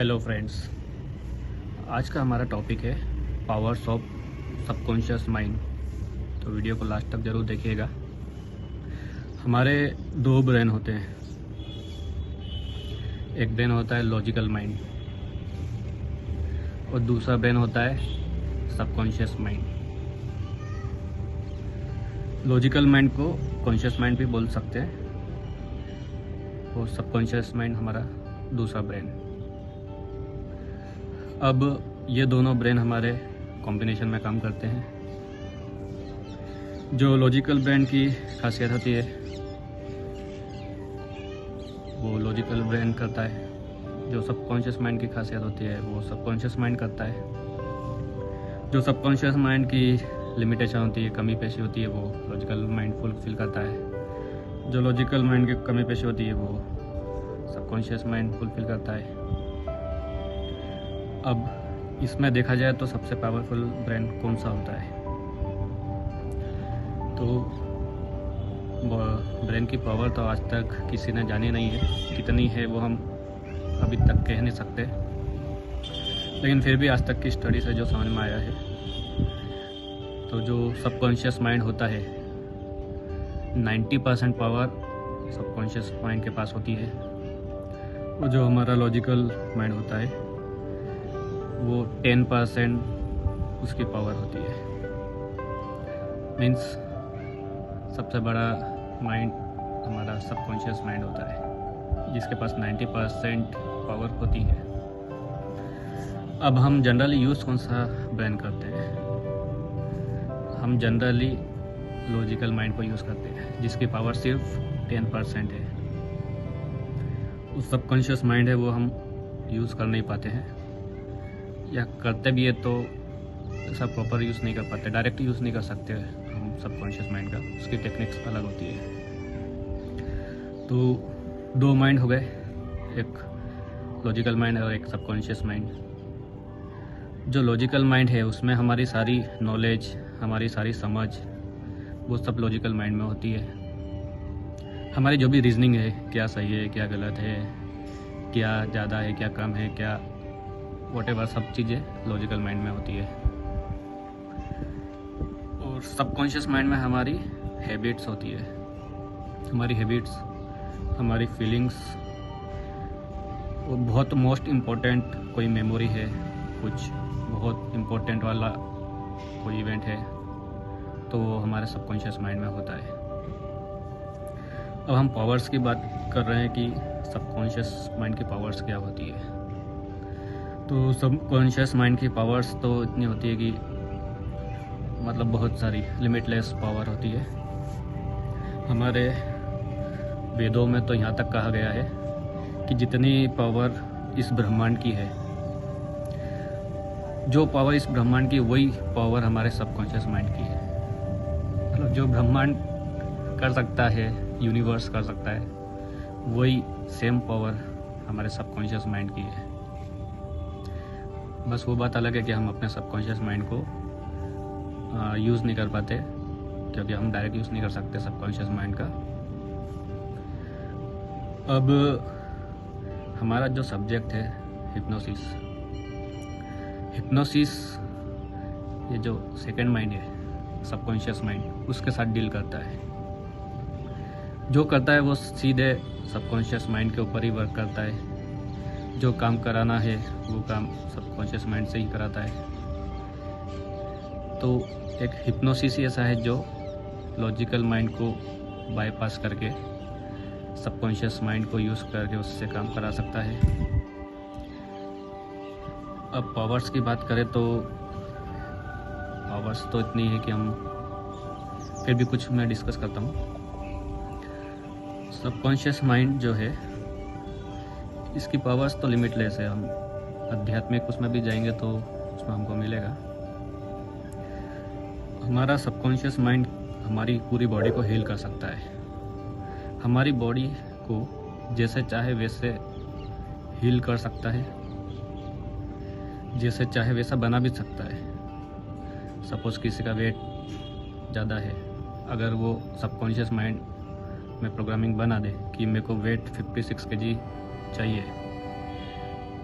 Hello friends, आज का हमारा टॉपिक है पावर्स ऑफ सबकॉन्शियस माइंड। तो वीडियो को लास्ट तक ज़रूर देखिएगा। हमारे दो ब्रेन होते हैं। एक ब्रेन होता है लॉजिकल माइंड और दूसरा ब्रेन होता है सबकॉन्शियस माइंड। लॉजिकल माइंड को कॉन्शियस माइंड भी बोल सकते हैं और सबकॉन्शियस माइंड हमारा दूसरा ब्रेन। अब ये दोनों ब्रेन हमारे कॉम्बिनेशन में काम करते हैं। जो लॉजिकल ब्रेन की खासियत होती है वो लॉजिकल ब्रेन करता है, जो सबकॉन्शियस माइंड की खासियत होती है वो सबकॉन्शियस माइंड करता है। जो सबकॉन्शियस माइंड की लिमिटेशन होती है, कमी पेशी होती है, वो लॉजिकल माइंड फुलफिल करता है। जो लॉजिकल माइंड की कमी पेशी होती है वो सबकॉन्शियस माइंड फुलफिल करता है। अब इसमें देखा जाए तो सबसे पावरफुल ब्रेन कौन सा होता है? तो ब्रेन की पावर तो आज तक किसी ने जानी नहीं है, कितनी है वो हम अभी तक कह नहीं सकते, लेकिन फिर भी आज तक की स्टडी से जो समझ में आया है तो जो सबकॉन्शियस माइंड होता है 90% पावर सबकॉन्शियस माइंड के पास होती है और जो हमारा लॉजिकल माइंड होता है वो 10% उसकी पावर होती है। मीन्स सबसे बड़ा माइंड हमारा सबकॉन्शियस माइंड होता है जिसके पास 90% पावर होती है। अब हम जनरली यूज़ कौन सा ब्रेन करते हैं? हम जनरली लॉजिकल माइंड को यूज़ करते हैं जिसकी पावर सिर्फ 10% है। उस सबकॉन्शियस माइंड है वो हम यूज़ कर नहीं पाते हैं, या करते भी है तो ऐसा प्रॉपर यूज़ नहीं कर पाते, डायरेक्ट यूज़ नहीं कर सकते हम सबकॉन्शियस माइंड का। उसकी टेक्निक्स अलग होती है। तो दो माइंड हो गए, एक लॉजिकल माइंड और एक सबकॉन्शियस माइंड। जो लॉजिकल माइंड है उसमें हमारी सारी नॉलेज, हमारी सारी समझ वो सब लॉजिकल माइंड में होती है। हमारी जो भी रीजनिंग है, क्या सही है क्या गलत है, क्या ज़्यादा है क्या कम है, क्या वॉटेवर, सब चीज़ें लॉजिकल माइंड में होती है। और सबकॉन्शियस माइंड में हमारी हैबिट्स होती है। हमारी हैबिट्स, हमारी फीलिंग्स, वो बहुत मोस्ट इम्पोर्टेंट कोई मेमोरी है, कुछ बहुत इम्पोर्टेंट वाला कोई इवेंट है तो वो हमारे सबकॉन्शियस माइंड में होता है। अब हम पावर्स की बात कर रहे हैं कि सबकॉन्शियस माइंड की पावर्स क्या होती है। तो सबकॉन्शियस माइंड की पावर्स तो इतनी होती है कि मतलब बहुत सारी लिमिटलेस पावर होती है। हमारे वेदों में तो यहाँ तक कहा गया है कि जितनी पावर इस ब्रह्मांड की है, जो पावर इस ब्रह्मांड की वही पावर हमारे सबकॉन्शियस माइंड की है। मतलब जो ब्रह्मांड कर सकता है, यूनिवर्स कर सकता है, वही सेम पावर हमारे सबकॉन्शियस माइंड की है। बस वो बात अलग है कि हम अपने सबकॉन्शियस माइंड को यूज़ नहीं कर पाते, क्योंकि हम डायरेक्ट यूज़ नहीं कर सकते सबकॉन्शियस माइंड का। अब हमारा जो सब्जेक्ट है हिप्नोसिस, ये जो सेकंड माइंड है सबकॉन्शियस माइंड, उसके साथ डील करता है। जो करता है वो सीधे सबकॉन्शियस माइंड के ऊपर ही वर्क करता है। जो काम कराना है वो काम सबकॉन्शियस माइंड से ही कराता है। तो एक हिप्नोसिस ही ऐसा है जो लॉजिकल माइंड को बाईपास करके सबकॉन्शियस माइंड को यूज़ करके उससे काम करा सकता है। अब पावर्स की बात करें तो पावर्स तो इतनी है कि हम फिर भी कुछ मैं डिस्कस करता हूँ। सबकॉन्शियस माइंड जो है इसकी पावर्स तो लिमिटलेस है। हम आध्यात्मिक उसमें भी जाएंगे तो उसमें हमको मिलेगा। हमारा सबकॉन्शियस माइंड हमारी पूरी बॉडी को हील कर सकता है। हमारी बॉडी को जैसे चाहे वैसे हील कर सकता है, जैसे चाहे वैसा बना भी सकता है। सपोज़ किसी का वेट ज़्यादा है, अगर वो सबकॉन्शियस माइंड में प्रोग्रामिंग बना दे कि मेरे को वेट 56 kg चाहिए,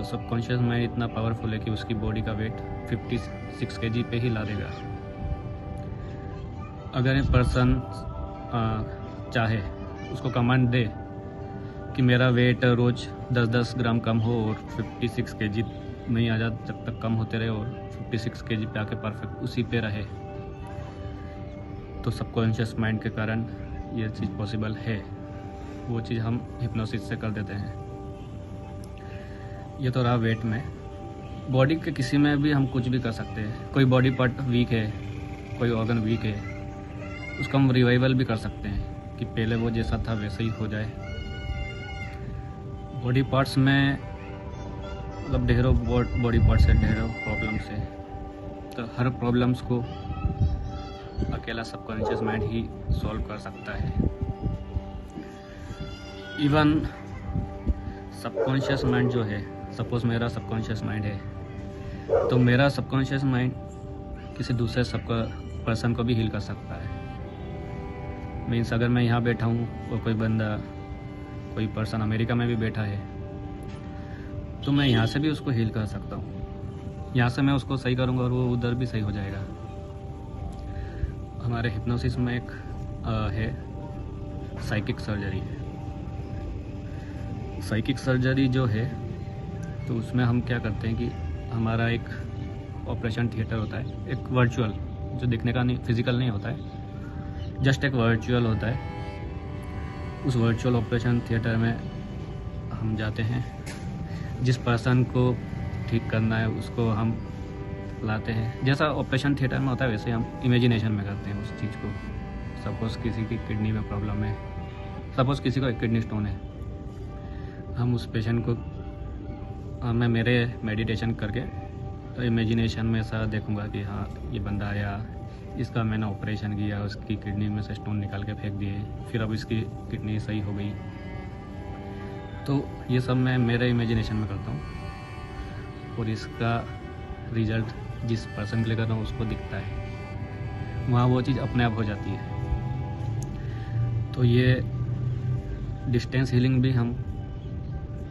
तो सबकॉन्शियस माइंड इतना पावरफुल है कि उसकी बॉडी का वेट 56 kg पे ही ला देगा। अगर एक पर्सन चाहे, उसको कमांड दे कि मेरा वेट रोज़ 10-10 ग्राम कम हो और 56 kg नहीं आ जा, जब तक कम होते रहे और 56 kg पे आके परफेक्ट उसी पे रहे, तो सबकॉन्शियस माइंड के कारण ये चीज़ पॉसिबल है। वो चीज़ हम हिप्नोसिस से कर देते हैं। ये तो रहा वेट में। बॉडी के किसी में भी हम कुछ भी कर सकते हैं। कोई बॉडी पार्ट वीक है, कोई ऑर्गन वीक है, उसका हम रिवाइवल भी कर सकते हैं कि पहले वो जैसा था वैसे ही हो जाए। बॉडी पार्ट्स में मतलब ढेरों बॉडी पार्ट्स है, ढेरों प्रॉब्लम्स है, तो हर प्रॉब्लम्स को अकेला सबकॉन्शियस माइंड ही सॉल्व कर सकता है। इवन सबकॉन्शियस माइंड जो है, सपोज मेरा सबकॉन्शियस माइंड है, तो मेरा सबकॉन्शियस माइंड किसी दूसरे पर्सन को भी हील कर सकता है। मीन्स अगर मैं यहाँ बैठा हूँ और कोई बंदा, कोई पर्सन अमेरिका में भी बैठा है, तो मैं यहाँ से भी उसको हील कर सकता हूँ। यहाँ से मैं उसको सही करूँगा और वो उधर भी सही हो जाएगा। हमारे हिप्नोसिस में एक है साइकिक सर्जरी। साइकिक सर्जरी जो है, तो उसमें हम क्या करते हैं कि हमारा एक ऑपरेशन थिएटर होता है, एक वर्चुअल, जो दिखने का नहीं, फिजिकल नहीं होता है, जस्ट एक वर्चुअल होता है। उस वर्चुअल ऑपरेशन थिएटर में हम जाते हैं, जिस पर्सन को ठीक करना है उसको हम लाते हैं। जैसा ऑपरेशन थिएटर में होता है वैसे हम इमेजिनेशन में करते हैं उस चीज़ को। सपोज़ किसी की किडनी में प्रॉब्लम है, सपोज़ किसी को एक किडनी स्टोन है, हम उस पेशेंट को मैं मेरे मेडिटेशन करके तो इमेजिनेशन में ऐसा देखूंगा कि हाँ ये बंदा आया, इसका मैंने ऑपरेशन किया, उसकी किडनी में से स्टोन निकाल के फेंक दिए, फिर अब इसकी किडनी सही हो गई। तो ये सब मैं मेरे इमेजिनेशन में करता हूँ और इसका रिजल्ट जिस पर्सन के लिए कर रहा हूँ उसको दिखता है, वहाँ वो चीज़ अपने आप हो जाती है। तो ये डिस्टेंस हीलिंग भी हम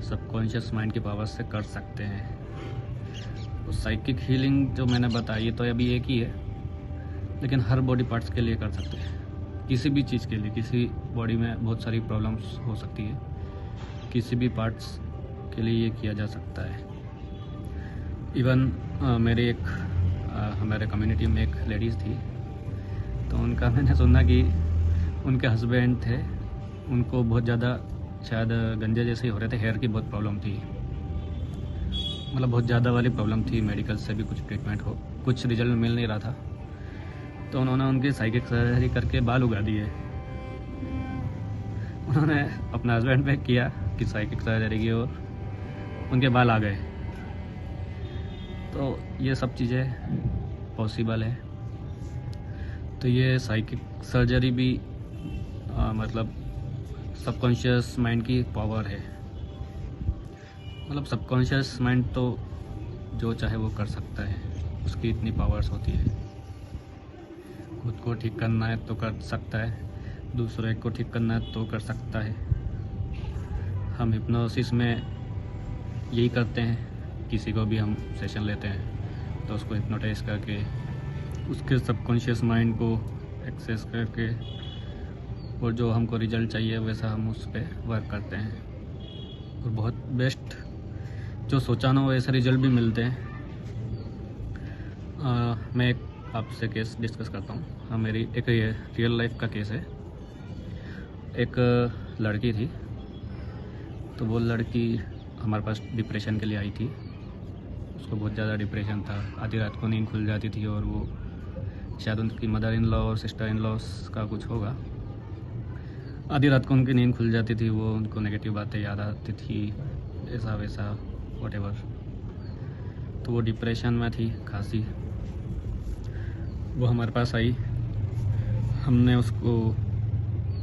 सबकॉन्शियस माइंड की पावर से कर सकते हैं। तो साइकिक हीलिंग जो मैंने बताई तो अभी एक ही है, लेकिन हर बॉडी पार्ट्स के लिए कर सकते हैं। किसी भी चीज़ के लिए, किसी बॉडी में बहुत सारी प्रॉब्लम्स हो सकती है, किसी भी पार्ट्स के लिए ये किया जा सकता है। इवन मेरे एक हमारे कम्युनिटी में एक लेडीज़ थी, तो उनका मैंने सुना कि उनके हस्बैंड थे, उनको बहुत ज़्यादा शायद गंजे जैसे ही हो रहे थे, हेयर की बहुत प्रॉब्लम थी, मतलब बहुत ज़्यादा वाली प्रॉब्लम थी। मेडिकल से भी कुछ ट्रीटमेंट हो, कुछ रिजल्ट मिल नहीं रहा था, तो उन्होंने उनकी साइकिक सर्जरी करके बाल उगा दिए। उन्होंने अपना हस्बैंड पे किया कि साइकिक सर्जरी की और उनके बाल आ गए। तो ये सब चीज़ें पॉसिबल है। तो ये साइकिक सर्जरी भी मतलब सबकॉन्शियस माइंड की पावर है। मतलब सबकॉन्शियस माइंड तो जो चाहे वो कर सकता है, उसकी इतनी पावर्स होती है। खुद को ठीक करना है तो कर सकता है, दूसरे को ठीक करना है तो कर सकता है। हम हिप्नोसिस में यही करते हैं, किसी को भी हम सेशन लेते हैं तो उसको हिप्नोटाइज करके उसके सबकॉन्शियस माइंड को एक्सेस करके और जो हमको रिजल्ट चाहिए वैसा हम उस पर वर्क करते हैं और बहुत बेस्ट जो सोचा ना वैसे रिजल्ट भी मिलते हैं। मैं एक आपसे केस डिस्कस करता हूँ। हाँ, मेरी एक रियल लाइफ का केस है। एक लड़की थी, तो वो लड़की हमारे पास डिप्रेशन के लिए आई थी। उसको बहुत ज़्यादा डिप्रेशन था, आधी रात को नींद खुल जाती थी और वो शायद उनकी मदर इन लॉ और सिस्टर इन लॉ का कुछ होगा, आधी रात को उनकी नींद खुल जाती थी, वो उनको नेगेटिव बातें याद आती थी, ऐसा वैसा व्हाटएवर। तो वो डिप्रेशन में थी खासी। वो हमारे पास आई,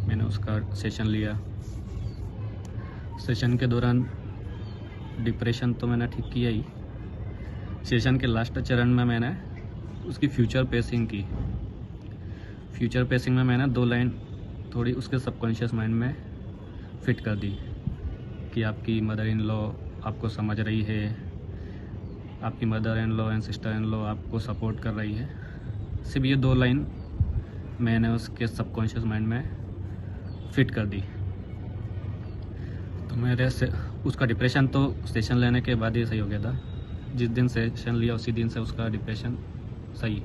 मैंने उसका सेशन लिया। सेशन के दौरान डिप्रेशन तो मैंने ठीक किया ही, सेशन के लास्ट चरण में मैंने उसकी फ्यूचर पेसिंग की। फ्यूचर पेसिंग में मैंने 2 लाइन थोड़ी उसके सबकॉन्शियस माइंड में फिट कर दी कि आपकी मदर इन लॉ आपको समझ रही है, आपकी mother in law and sister in law आपको सपोर्ट कर रही है। सिर्फ ये 2 लाइन मैंने उसके सबकॉन्शियस माइंड में फिट कर दी। तो मेरे से उसका डिप्रेशन तो सेशन लेने के बाद ही सही हो गया था। जिस दिन सेशन लिया उसी दिन से उसका डिप्रेशन सही।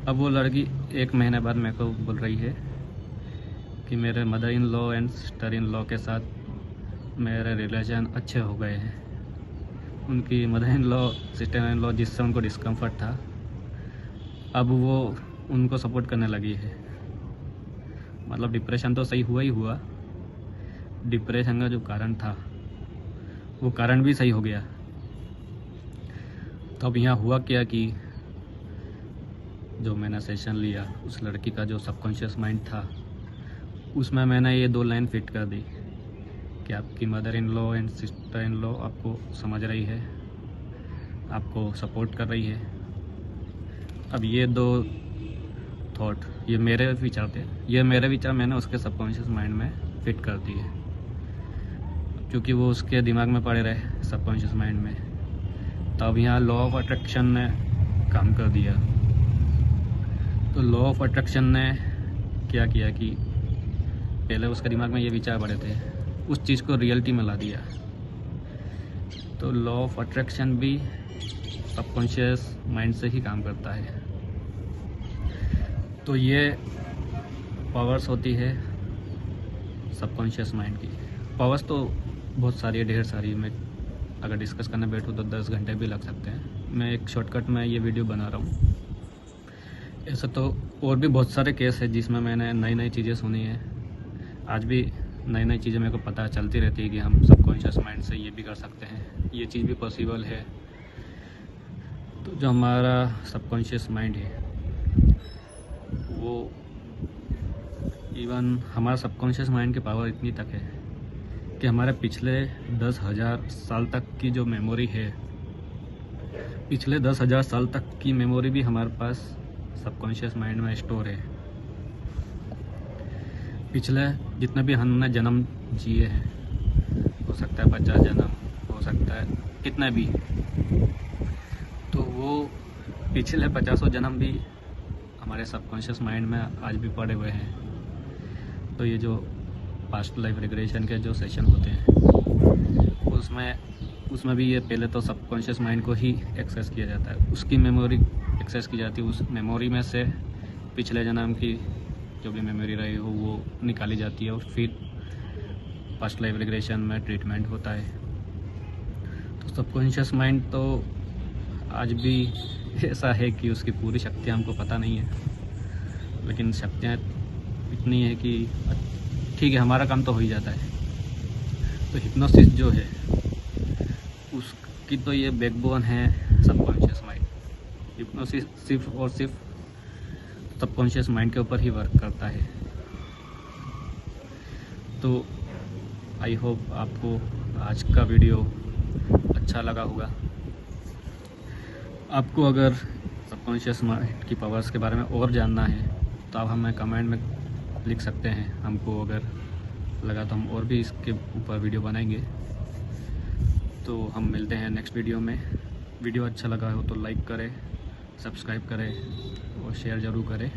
अब वो लड़की 1 महीने बाद मेरे को बोल रही है कि मेरे mother in law and sister in law के साथ मेरे रिलेशन अच्छे हो गए हैं। उनकी mother in law sister in law जिससे उनको डिस्कम्फर्ट था, अब वो उनको सपोर्ट करने लगी है। मतलब डिप्रेशन तो सही हुआ ही हुआ, डिप्रेशन का जो कारण था वो कारण भी सही हो गया। तो अब यहाँ हुआ क्या कि जो मैंने सेशन लिया, उस लड़की का जो सबकॉन्शियस माइंड था उसमें मैंने ये 2 लाइन फिट कर दी कि आपकी mother in law and sister in law आपको समझ रही है, आपको सपोर्ट कर रही है। अब ये 2 थॉट, ये मेरे विचार थे, ये मेरे विचार मैंने उसके सबकॉन्शियस माइंड में फिट कर दिए, क्योंकि वो उसके दिमाग में पड़े रहे सबकॉन्शियस माइंड में। तब यहाँ लॉ ऑफ अट्रैक्शन ने काम कर दिया। तो लॉ ऑफ अट्रैक्शन ने क्या किया कि पहले उसके दिमाग में ये विचार पड़े थे, उस चीज़ को रियलिटी में ला दिया। तो लॉ ऑफ अट्रैक्शन भी सबकॉन्शियस माइंड से ही काम करता है। तो ये पावर्स होती है सबकॉन्शियस माइंड की। पावर्स तो बहुत सारी है, ढेर सारी। मैं अगर डिस्कस करने बैठूँ तो 10 घंटे भी लग सकते हैं। मैं एक शॉर्टकट में ये वीडियो बना रहा हूँ। ऐसा तो और भी बहुत सारे केस है जिसमें मैंने नई नई चीज़ें सुनी है। आज भी नई नई चीज़ें मेरे को पता चलती रहती है कि हम सबकॉन्शियस माइंड से ये भी कर सकते हैं, ये चीज़ भी पॉसिबल है। तो जो हमारा सबकॉन्शियस माइंड है वो इवन हमारा सबकॉन्शियस माइंड की पावर इतनी तक है कि हमारे पिछले 10,000 साल तक की जो मेमोरी है, पिछले 10,000 साल तक की मेमोरी भी हमारे पास सबकॉन्शियस माइंड में स्टोर है। पिछले जितने भी हमने जन्म जिए हैं, हो सकता है 50 जन्म, हो सकता है कितने भी, तो वो पिछले 50 जन्म भी हमारे सबकॉन्शियस माइंड में आज भी पड़े हुए हैं। तो ये जो पास्ट लाइफ रिग्रेशन के जो सेशन होते हैं उसमें भी ये पहले तो सबकॉन्शियस माइंड को ही एक्सेस किया जाता है, उसकी मेमोरी एक्सेस की जाती है। उस मेमोरी में से पिछले जन्म की जो भी मेमोरी रही हो वो निकाली जाती है और फिर पास्ट लाइफ रिग्रेशन में ट्रीटमेंट होता है। तो सबकॉन्शियस माइंड तो आज भी ऐसा है कि उसकी पूरी शक्तियाँ हमको पता नहीं है, लेकिन शक्तियाँ इतनी है कि ठीक है, हमारा काम तो हो ही जाता है। तो हिप्नोसिस जो है उसकी तो ये बैकबोन है सबकॉन्शियस माइंड। हिप्नोसिस सिर्फ और सिर्फ सबकॉन्शियस माइंड के ऊपर ही वर्क करता है। तो आई होप आपको आज का वीडियो अच्छा लगा होगा। आपको अगर सबकॉन्शियस माइंड की पावर्स के बारे में और जानना है तो आप हमें कमेंट में लिख सकते हैं। हमको अगर लगा तो हम और भी इसके ऊपर वीडियो बनाएंगे। तो हम मिलते हैं नेक्स्ट वीडियो में। वीडियो अच्छा लगा हो तो लाइक करें, सब्सक्राइब करें और शेयर ज़रूर करें।